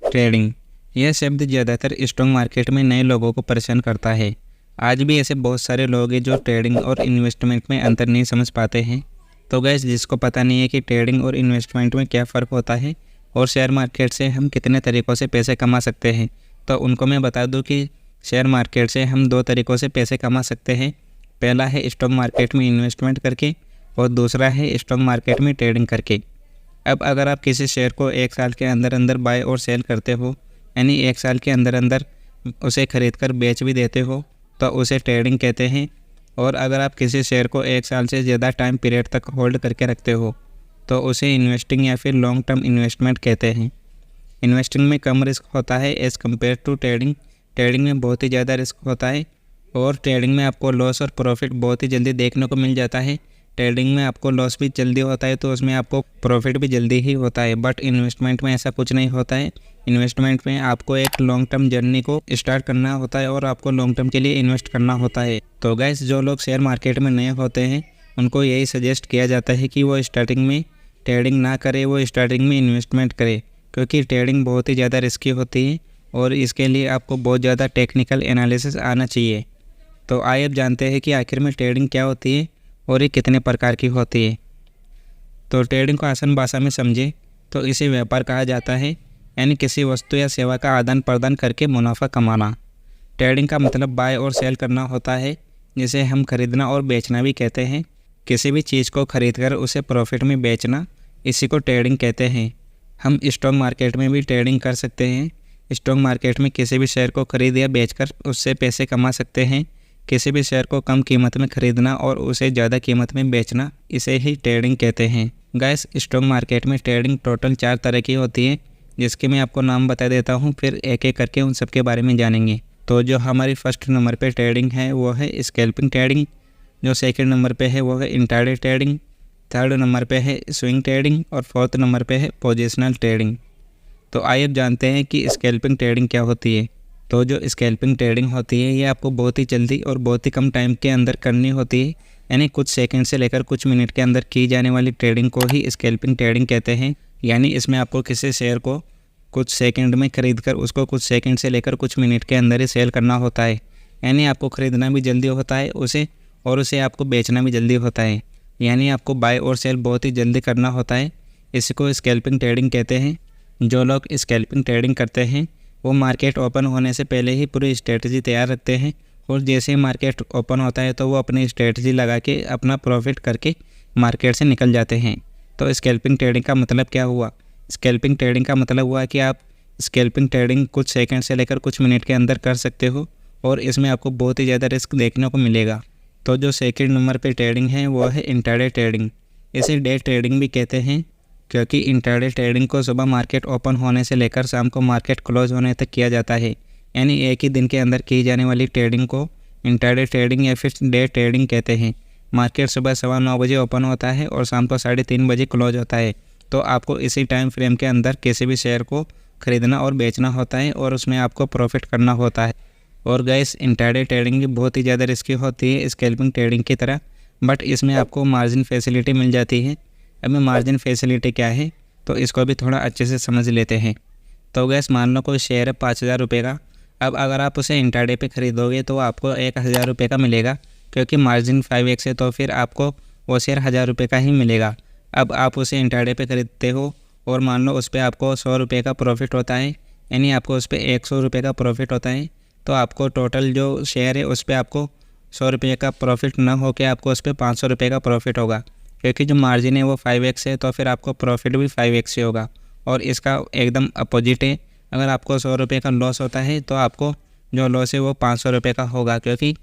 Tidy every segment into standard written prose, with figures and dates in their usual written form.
Trading, यह शब्द ज़्यादातर स्टॉक मार्केट में नए लोगों को परेशान करता है। आज भी ऐसे बहुत सारे लोग हैं जो ट्रेडिंग और इन्वेस्टमेंट में अंतर नहीं समझ पाते हैं। तो गैस, जिसको पता नहीं है कि ट्रेडिंग और इन्वेस्टमेंट में क्या फ़र्क होता है और शेयर मार्केट से हम कितने तरीक़ों से पैसे कमा सकते हैं, तो उनको मैं बता दूं कि शेयर मार्केट से हम 2 तरीक़ों से पैसे कमा सकते हैं। पहला है स्टॉक मार्केट में इन्वेस्टमेंट करके और दूसरा है स्टॉक मार्केट में ट्रेडिंग करके। अब अगर आप किसी शेयर को 1 साल के अंदर अंदर बाय और सेल करते हो, यानी 1 साल के अंदर अंदर उसे खरीद कर बेच भी देते हो, तो उसे ट्रेडिंग कहते हैं। और अगर आप किसी शेयर को 1 साल से ज़्यादा टाइम पीरियड तक होल्ड करके रखते हो, तो उसे इन्वेस्टिंग या फिर लॉन्ग टर्म इन्वेस्टमेंट कहते हैं। इन्वेस्टिंग में कम रिस्क होता है as compare to trading. Trading में बहुत ही ज़्यादा रिस्क होता है और ट्रेडिंग में आपको लॉस और प्रॉफिट बहुत ही जल्दी देखने को मिल जाता है। ट्रेडिंग में आपको लॉस भी जल्दी होता है तो उसमें आपको प्रॉफिट भी जल्दी ही होता है, बट इन्वेस्टमेंट में ऐसा कुछ नहीं होता है। इन्वेस्टमेंट में आपको एक लॉन्ग टर्म जर्नी को स्टार्ट करना होता है और आपको लॉन्ग टर्म के लिए इन्वेस्ट करना होता है। तो गाइस, जो लोग शेयर मार्केट में नए होते हैं उनको यही सजेस्ट किया जाता है कि वो स्टार्टिंग में ट्रेडिंग ना करे, वो स्टार्टिंग में इन्वेस्टमेंट करे, क्योंकि ट्रेडिंग बहुत ही ज़्यादा रिस्की होती है और इसके लिए आपको बहुत ज़्यादा टेक्निकल एनालिसिस आना चाहिए। तो आइए अब जानते हैं कि आखिर में ट्रेडिंग क्या होती है और ये कितने प्रकार की होती है। तो ट्रेडिंग को आसान भाषा में समझे तो इसे व्यापार कहा जाता है, यानी किसी वस्तु या सेवा का आदान प्रदान करके मुनाफा कमाना। ट्रेडिंग का मतलब बाय और सेल करना होता है, जिसे हम खरीदना और बेचना भी कहते हैं। किसी भी चीज़ को खरीदकर उसे प्रॉफिट में बेचना, इसी को ट्रेडिंग कहते हैं। हम स्टॉक मार्केट में भी ट्रेडिंग कर सकते हैं। स्टॉक मार्केट में किसी भी शेयर को खरीद या बेचकर उससे पैसे कमा सकते हैं। किसी भी शेयर को कम कीमत में खरीदना और उसे ज़्यादा कीमत में बेचना, इसे ही ट्रेडिंग कहते हैं। गाइस, स्टॉक मार्केट में ट्रेडिंग टोटल 4 तरह की होती है, जिसके मैं आपको नाम बता देता हूँ, फिर एक एक करके उन सब के बारे में जानेंगे। तो जो हमारी फर्स्ट नंबर पे ट्रेडिंग है वो है स्कैल्पिंग ट्रेडिंग। जो सेकंड नंबर पे है वो है इंट्राडे ट्रेडिंग। थर्ड नंबर पे है स्विंग ट्रेडिंग और फोर्थ नंबर पे है पोजिशनल ट्रेडिंग। तो आइए अब जानते हैं कि स्कैल्पिंग ट्रेडिंग क्या होती है। तो जो स्कैल्पिंग ट्रेडिंग होती है ये आपको बहुत ही जल्दी और बहुत ही कम टाइम के अंदर करनी होती है, यानी कुछ सेकंड से लेकर कुछ मिनट के अंदर की जाने वाली ट्रेडिंग को ही स्कैल्पिंग ट्रेडिंग कहते हैं। यानी इसमें आपको किसी शेयर को कुछ सेकंड में खरीदकर उसको कुछ सेकंड से लेकर कुछ मिनट के अंदर ही सेल करना होता है। यानी आपको खरीदना भी जल्दी होता है उसे, और उसे आपको बेचना भी जल्दी होता है, यानी आपको बाय और सेल बहुत ही जल्दी करना होता है। इसी को स्कैल्पिंग ट्रेडिंग कहते हैं। जो लोग स्कैल्पिंग ट्रेडिंग करते हैं वो मार्केट ओपन होने से पहले ही पूरी स्ट्रेटजी तैयार रखते हैं, और जैसे ही मार्केट ओपन होता है तो वो अपनी स्ट्रेटजी लगा के अपना प्रॉफिट करके मार्केट से निकल जाते हैं। तो स्कैल्पिंग ट्रेडिंग का मतलब क्या हुआ? स्कैल्पिंग ट्रेडिंग का मतलब हुआ कि आप स्कैल्पिंग ट्रेडिंग कुछ सेकंड से लेकर कुछ मिनट के अंदर कर सकते हो, और इसमें आपको बहुत ही ज़्यादा रिस्क देखने को मिलेगा। तो जो सेकंड नंबर पे ट्रेडिंग है वो है इंट्राडे ट्रेडिंग। इसे डे ट्रेडिंग भी कहते हैं, क्योंकि इंट्राडे ट्रेडिंग को सुबह मार्केट ओपन होने से लेकर शाम को मार्केट क्लोज होने तक किया जाता है, यानी एक ही दिन के अंदर की जाने वाली ट्रेडिंग को इंट्राडे ट्रेडिंग या फिर डे ट्रेडिंग कहते हैं। मार्केट सुबह 9:15 बजे ओपन होता है और शाम को 3:30 बजे क्लोज होता है। तो आपको इसी टाइम फ्रेम के अंदर किसी भी शेयर को खरीदना और बेचना होता है और उसमें आपको प्रॉफिट करना होता है। और गाइस, इंट्राडे ट्रेडिंग भी बहुत ही ज़्यादा रिस्की होती है स्कैल्पिंग ट्रेडिंग की तरह, बट इसमें आपको मार्जिन फैसिलिटी मिल जाती है। अब मार्जिन फैसिलिटी क्या है तो इसको भी थोड़ा अच्छे से समझ लेते हैं। तो गैस, मान लो कोई शेयर है 5,000 रुपये का। अब अगर आप उसे इंट्राडे पे ख़रीदोगे तो आपको 1,000 रुपये का मिलेगा, क्योंकि मार्जिन 5x है तो फिर आपको वो शेयर 1,000 रुपये का ही मिलेगा। अब आप उसे इंट्राडे पे ख़रीदते हो और मान लो उस पर आपको 100 रुपये का प्रॉफिट होता है, यानी आपको उस पर 100 रुपये का प्रॉफिट होता है। तो आपको टोटल जो शेयर है उस पर आपको 100 रुपये का प्रॉफिट ना हो के आपको उस पर 500 रुपये का प्रॉफिट होगा, क्योंकि जो मार्जिन है वो 5x है तो फिर आपको प्रॉफिट भी 5x ही होगा। और इसका एकदम अपोजिट है, अगर आपको 100 रुपये का लॉस होता है तो आपको जो लॉस है वो 500 रुपये का होगा, क्योंकि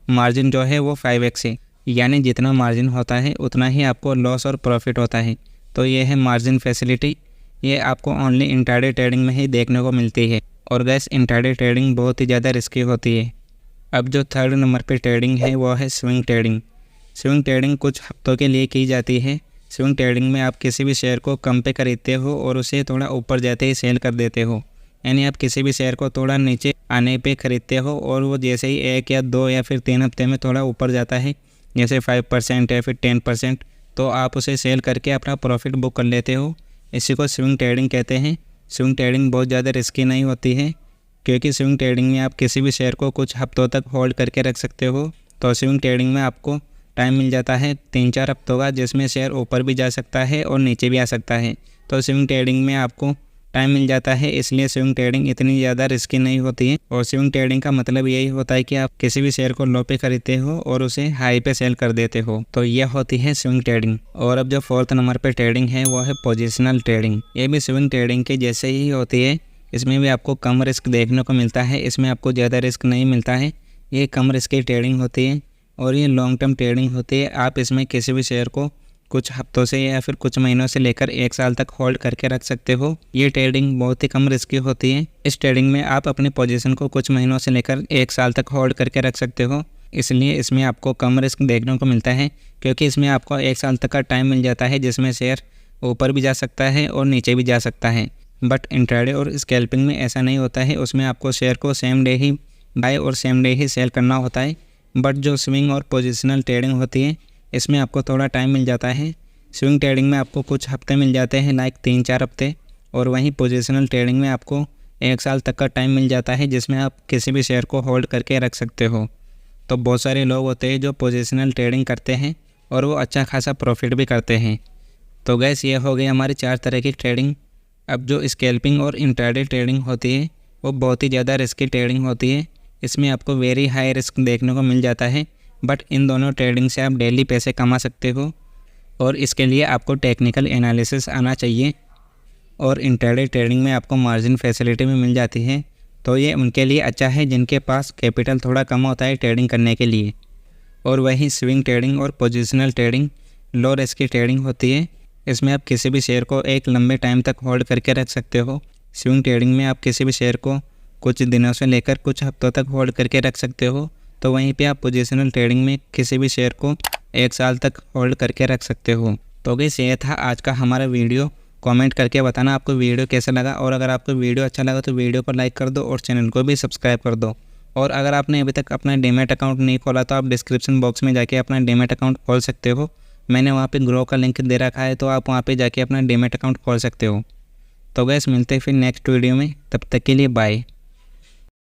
मार्जिन जो है वो 5x है। यानी जितना मार्जिन होता है उतना ही आपको लॉस और प्रॉफिट होता है। तो ये है मार्जिन फैसिलिटी, ये आपको ओनली इंट्राडे ट्रेडिंग में ही देखने को मिलती है। और गैस, इंट्राडे ट्रेडिंग बहुत ही ज़्यादा रिस्की होती है। अब जो थर्ड नंबर पे ट्रेडिंग है वो है स्विंग ट्रेडिंग। स्विंग ट्रेडिंग कुछ हफ्तों के लिए की जाती है। स्विंग ट्रेडिंग में आप किसी भी शेयर को कम पे खरीदते हो और उसे थोड़ा ऊपर जाते ही सेल कर देते हो, यानी आप किसी भी शेयर को थोड़ा नीचे आने पे खरीदते हो और वो जैसे ही 1 या 2 या फिर 3 हफ्ते में थोड़ा ऊपर जाता है, जैसे 5% या फिर 10%, तो आप उसे सेल करके अपना प्रॉफिट बुक कर लेते हो। इसी को स्विंग ट्रेडिंग कहते हैं। स्विंग ट्रेडिंग बहुत ज़्यादा रिस्की नहीं होती है, क्योंकि स्विंग ट्रेडिंग में आप किसी भी शेयर को कुछ हफ्तों तक होल्ड करके रख सकते हो। तो स्विंग ट्रेडिंग में आपको टाइम मिल जाता है 3-4 हफ्तों का, जिसमें शेयर ऊपर भी जा सकता है और नीचे भी आ सकता है। तो स्विंग ट्रेडिंग में आपको टाइम मिल जाता है, इसलिए स्विंग ट्रेडिंग इतनी ज़्यादा रिस्की नहीं होती है। और स्विंग ट्रेडिंग का मतलब यही होता है कि आप किसी भी शेयर को लो पे खरीदते हो और उसे हाई पे सेल कर देते हो, तो यह होती है स्विंग ट्रेडिंग। और अब जो 4th नंबर पे ट्रेडिंग है वो है पोजिशनल ट्रेडिंग। ये भी स्विंग ट्रेडिंग के जैसे ही होती है। इसमें भी आपको कम रिस्क देखने को मिलता है, इसमें आपको ज़्यादा रिस्क नहीं मिलता है। ये कम रिस्क की ट्रेडिंग होती है और ये लॉन्ग टर्म ट्रेडिंग होती है। आप इसमें किसी भी शेयर को कुछ हफ्तों से या फिर कुछ महीनों से लेकर 1 साल तक होल्ड करके रख सकते हो। ये ट्रेडिंग बहुत ही कम रिस्की होती है। इस ट्रेडिंग में आप अपनी पोजीशन को कुछ महीनों से लेकर 1 साल तक होल्ड करके रख सकते हो, इसलिए इसमें आपको कम रिस्क देखने को मिलता है, क्योंकि इसमें आपको 1 साल तक का टाइम मिल जाता है, जिसमें शेयर ऊपर भी जा सकता है और नीचे भी जा सकता है। बट इंट्राडे और स्कैल्पिंग में ऐसा नहीं होता है, उसमें आपको शेयर को सेम डे ही बाय और सेम डे ही सेल करना होता है। बट जो स्विंग और पोजिशनल ट्रेडिंग होती है, इसमें आपको थोड़ा टाइम मिल जाता है। स्विंग ट्रेडिंग में आपको कुछ हफ्ते मिल जाते हैं, लाइक 3-4 हफ्ते, और वहीं पोजिशनल ट्रेडिंग में आपको 1 साल तक का टाइम मिल जाता है, जिसमें आप किसी भी शेयर को होल्ड करके रख सकते हो। तो बहुत सारे लोग होते हैं जो पोजिशनल ट्रेडिंग करते हैं और वो अच्छा खासा प्रॉफिट भी करते हैं। तो गैस, ये हो गई हमारी 4 तरह की ट्रेडिंग। अब जो स्कैल्पिंग और इंट्राडे ट्रेडिंग होती है वो बहुत ही ज़्यादा रिस्की ट्रेडिंग होती है। इसमें आपको वेरी हाई रिस्क देखने को मिल जाता है, बट इन दोनों ट्रेडिंग से आप डेली पैसे कमा सकते हो, और इसके लिए आपको टेक्निकल एनालिसिस आना चाहिए। और इंट्राडे ट्रेडिंग में आपको मार्जिन फैसिलिटी भी मिल जाती है, तो ये उनके लिए अच्छा है जिनके पास कैपिटल थोड़ा कम होता है ट्रेडिंग करने के लिए। और वहीं स्विंग ट्रेडिंग और पोजिशनल ट्रेडिंग लो रिस्क की ट्रेडिंग होती है। इसमें आप किसी भी शेयर को एक लंबे टाइम तक होल्ड करके रख सकते हो। स्विंग ट्रेडिंग में आप किसी भी शेयर को कुछ दिनों से लेकर कुछ हफ्तों तक होल्ड करके रख सकते हो, तो वहीं पे आप पोजिशनल ट्रेडिंग में किसी भी शेयर को 1 साल तक होल्ड करके रख सकते हो। तो गाइस, ये था आज का हमारा वीडियो। कमेंट करके बताना आपको वीडियो कैसा लगा, और अगर आपको वीडियो अच्छा लगा तो वीडियो को लाइक कर दो और चैनल को भी सब्सक्राइब कर दो। और अगर आपने अभी तक अपना डीमैट अकाउंट नहीं खोला तो आप डिस्क्रिप्शन बॉक्स में जाके अपना डीमैट अकाउंट खोल सकते हो। मैंने वहाँ पे ग्रो का लिंक दे रखा है, तो आप वहाँ पे जाके अपना डीमैट अकाउंट खोल सकते हो। तो गाइस, मिलते हैं फिर नेक्स्ट वीडियो में, तब तक के लिए बाय।